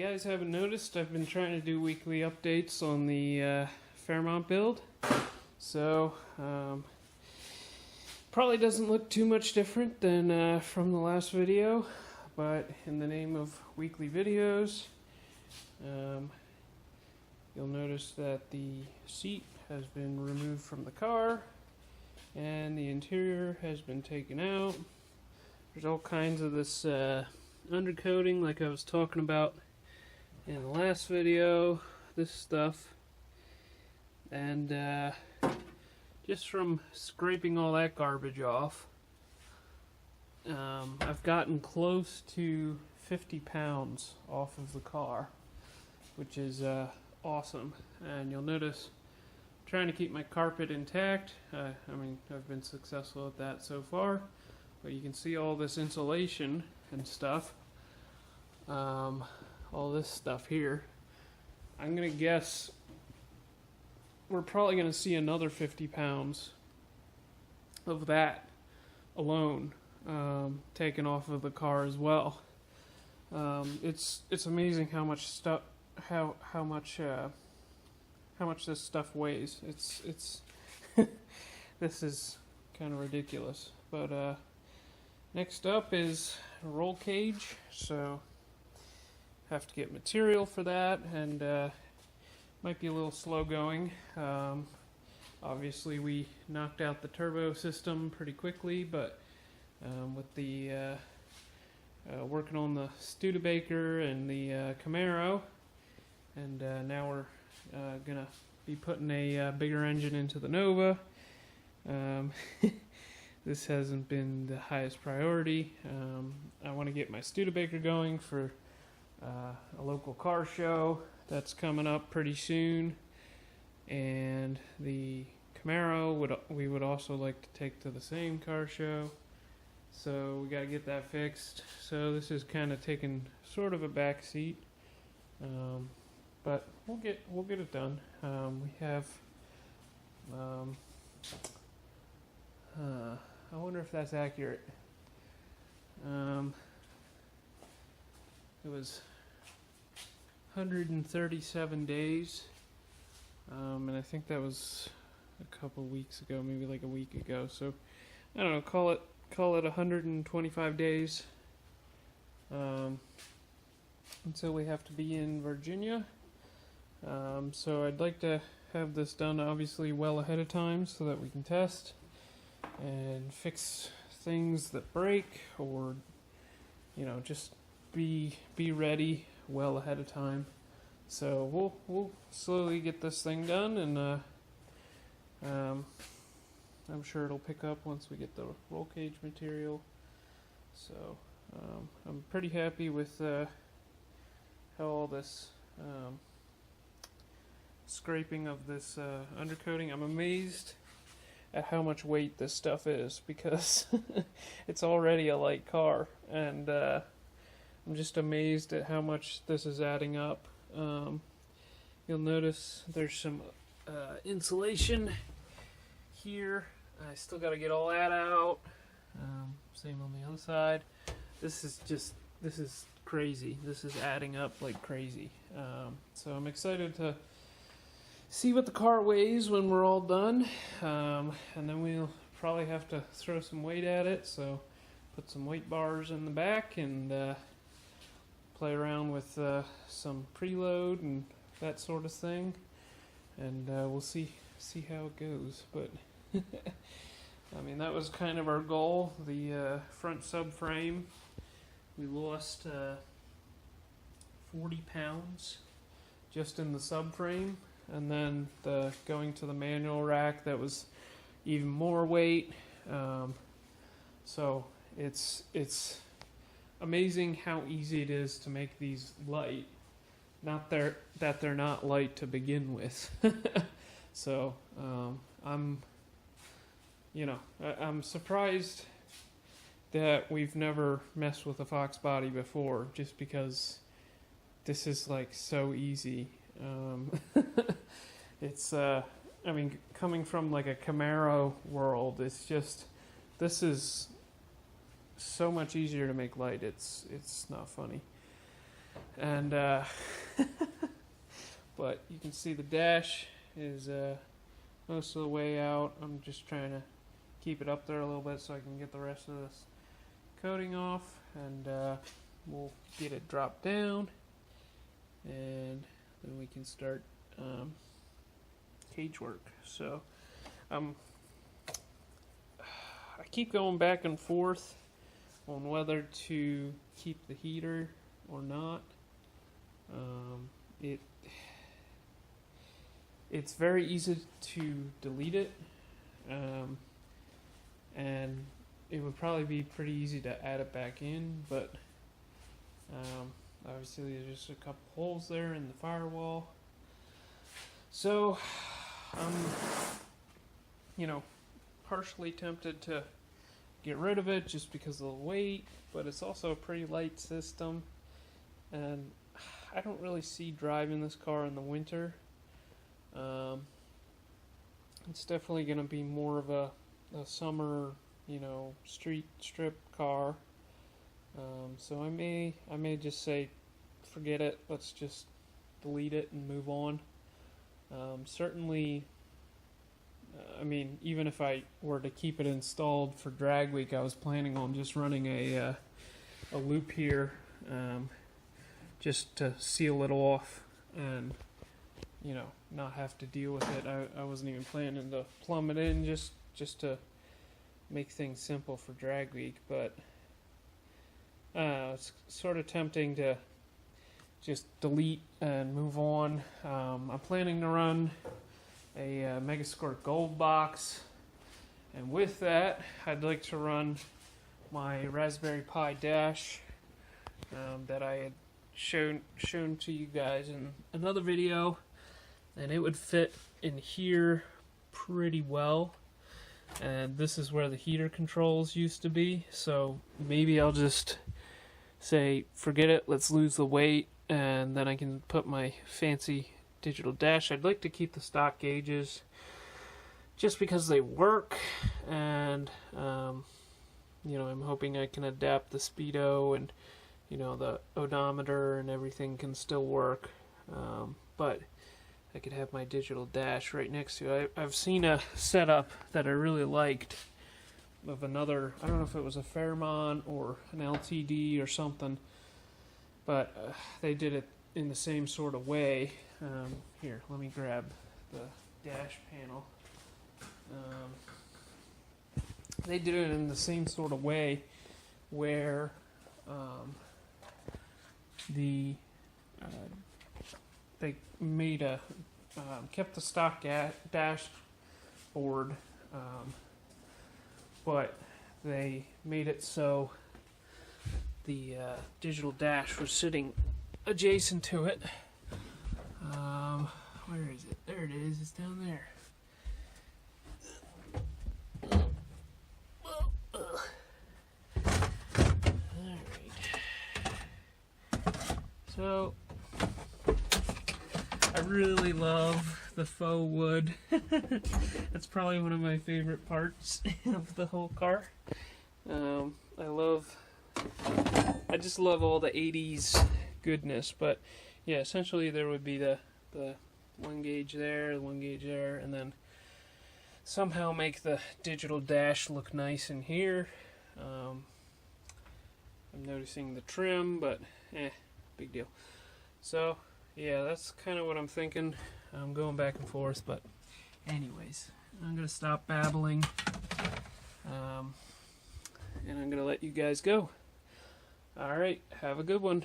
guys haven't noticed, I've been trying to do weekly updates on the Fairmont build. So, probably doesn't look too much different than from the last video, but in the name of weekly videos, you'll notice that the seat has been removed from the car and the interior has been taken out. There's all kinds of this undercoating like I was talking about in the last video, this stuff, and just from scraping all that garbage off, I've gotten close to 50 pounds off of the car, which is awesome. And you'll notice I'm trying to keep my carpet intact. I've been successful at that so far, but you can see all this insulation and stuff, all this stuff here. I'm gonna guess we're probably gonna see another 50 pounds of that alone taken off of the car as well. It's amazing how much stuff, how much this stuff weighs. It's this is kind of ridiculous. But next up is a roll cage, so have to get material for that, and might be a little slow going. Obviously we knocked out the turbo system pretty quickly, but with the working on the Studebaker and the Camaro, and now we're gonna be putting a bigger engine into the Nova. This hasn't been the highest priority. I want to get my Studebaker going for a local car show that's coming up pretty soon, and the Camaro we would also like to take to the same car show, so we got to get that fixed. So this is kind of taking sort of a back seat, but we'll get it done. We have I wonder if that's accurate. It was 137 days, and I think that was a couple weeks ago, maybe like a week ago. So I don't know, call it 125 days until we have to be in Virginia. So I'd like to have this done obviously well ahead of time so that we can test and fix things that break, or just be ready well ahead of time. So we'll slowly get this thing done, and I'm sure it'll pick up once we get the roll cage material. So I'm pretty happy with how all this scraping of this undercoating. I'm amazed at how much weight this stuff is, because it's already a light car, and I'm just amazed at how much this is adding up. You'll notice there's some insulation here. I still got to get all that out. Same on the other side. This is crazy. This is adding up like crazy. So I'm excited to see what the car weighs when we're all done, and then we'll probably have to throw some weight at it. So put some weight bars in the back and play around with some preload and that sort of thing, and we'll see how it goes. But that was kind of our goal. The front subframe, we lost 40 pounds just in the subframe, and then going to the manual rack, that was even more weight. So it's amazing how easy it is to make these light. Not that they're not light to begin with. So I'm surprised that we've never messed with a Fox body before, just because this is like so easy. It's coming from like a Camaro world, it's just, this is so much easier to make light. It's not funny. And but you can see the dash is most of the way out. I'm just trying to keep it up there a little bit so I can get the rest of this coating off, and we'll get it dropped down, and then we can start cage work. So I keep going back and forth on whether to keep the heater or not. It's very easy to delete it, and it would probably be pretty easy to add it back in, but obviously there's just a couple holes there in the firewall. So I'm, partially tempted to get rid of it just because of the weight, but it's also a pretty light system, and I don't really see driving this car in the winter. It's definitely going to be more of a summer, street strip car. So I may just say, forget it. Let's just delete it and move on. Certainly, even if I were to keep it installed for drag week, I was planning on just running a loop here, just to seal it off and not have to deal with it. I wasn't even planning to plumb it in just to make things simple for drag week, but it's sort of tempting to just delete and move on. I'm planning to run a Megasquirt Gold box, and with that I'd like to run my Raspberry Pi dash that I had shown to you guys in another video, and it would fit in here pretty well. And this is where the heater controls used to be, so maybe I'll just say forget it, let's lose the weight, and then I can put my fancy digital dash. I'd like to keep the stock gauges just because they work, and I'm hoping I can adapt the speedo, and the odometer and everything can still work, but I could have my digital dash right next to it. I've seen a setup that I really liked of another, I don't know if it was a Fairmont or an LTD or something, but they did it in the same sort of way. Here, let me grab the dash panel. They did it in the same sort of way where they made kept the stock dashboard, but they made it so the digital dash was sitting adjacent to it. Where is it? There it is. It's down there. Alright. So I really love the faux wood. That's probably one of my favorite parts of the whole car. I just love all the 80s goodness, but yeah, essentially there would be the one gauge there, the one gauge there, and then somehow make the digital dash look nice in here. I'm noticing the trim, but big deal. So yeah, that's kind of what I'm thinking. I'm going back and forth, but anyways, I'm gonna stop babbling, and I'm gonna let you guys go. Alright, have a good one.